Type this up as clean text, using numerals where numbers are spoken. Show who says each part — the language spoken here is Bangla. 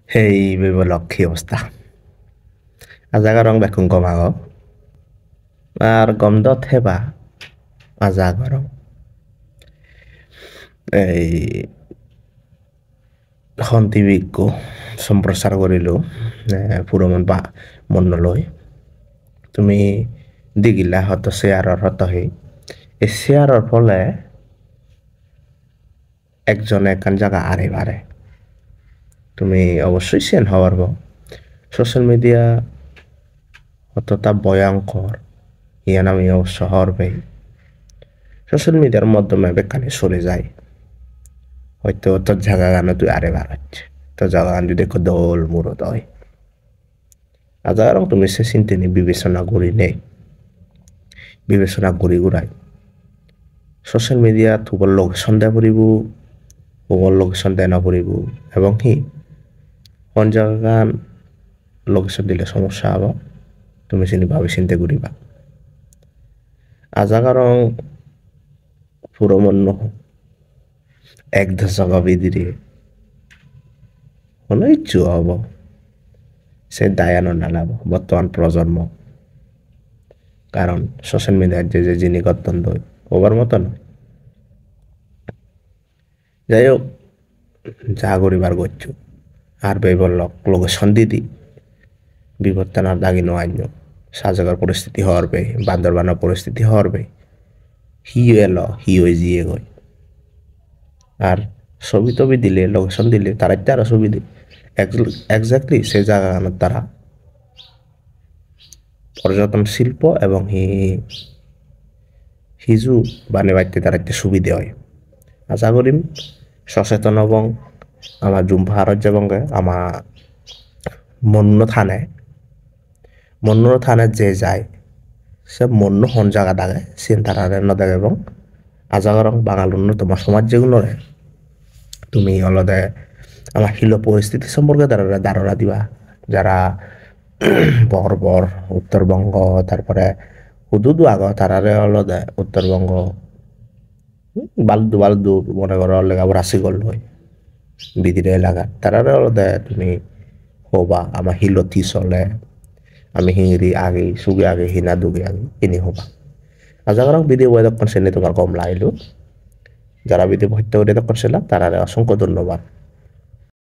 Speaker 1: Hei, bebelok কি অবস্থা? আজাগরং বেকুং কমাগো আর গমদ থেবা আজাগরং এই হন্তিবিকো সম্প্রচার করিলো পুরমন বা মন্নলৈ তুমি দিগিলা হয়তো শেয়ারর হতো হি এই শেয়ারর ফলে একজনে একখান জায়গা আরে বারে তুমি অবশ্যই সেন হওয়ার সোশ্যাল মিডিয়া অতটা ভয়ঙ্কর ইয়ান আমি অবশ্য হওয়ার সোশ্যাল মিডিয়ার মাধ্যমে বেকানে সরে যায় হয়তো তোর জায়গা গানো তুই আরে বার হচ্ছে তোর জায়গা গান যদি দোল মুরত হয় আজারং তুমি সে চিন্তা নি বিবেচনা করি নেই বিবেচনা করি ঘুরাই সোশ্যাল মিডিয়া তোমার লোকেশন দেয় পড়িব তোমার লোকেশন দেয় না পড়িব এবং কি কোন জায়গা গান লোকেশন দিলে সমস্যা হব তুমি চিনি ভাবে চিন্তা করিবা আজাগারং পুরো মন্য এক দশকা বিদিরে কোনো ইচ্ছু হব সে দায়ানো নালাব বর্তমান প্রজন্ম কারণ সোশ্যাল মিডিয়ার যে জিনিস অত্যন্ত ওভার মতো নয় যাই হোক যা করিবার করছো আর বেবর লোকেশন দিদি বিবর্তনার দাগিনো আইন সাজাগার পরিস্থিতি হওয়ার বে বান্দরবানের পরিস্থিতি হওয়ার বে হি এলো হি ওই জিয়ে গই আর ছবি টবি দিলে লোকেশন দিলে তারা তারা ছবি দিই একজাক্টলি সে জায়গা তারা পর্যটন শিল্প এবং হিজু বানে বাড়তে তারা একটা সুবিধা হয় আশা করিম সচেতন এবং আমার জুম ভারত যাবঙ্গে আমার মন্ন থানে যে যায় সে মন্ন হন জায়গা দাগে সেন তারা নদাগে এবং আজাগরং বাঙাল তোমার সমাজ যেগুলো তুমি অলদে আমার হিল পরিস্থিতি সম্পর্কে ধারণা দিবা যারা বর্বর উত্তরবঙ্গ তারপরে হুদুদু আগ তারারে অলদে উত্তরবঙ্গ বালদু বালদু মনে করো লেগা রাশিগল হয় বিদির এলাকা তারারে অলদে তুমি হবা আমার হিলতি চলে আমি হিঙিরি আগে সুগে আগে হিনা দুগে আগে ইনি হবা আজাগরং বিধি বৈদক্ষণ শ্রেণী তোমার কম লাইলো যারা বিধি হত্যা করে দক্ষণ ছিলাম তারারে অসংখ্য ধন্যবাদ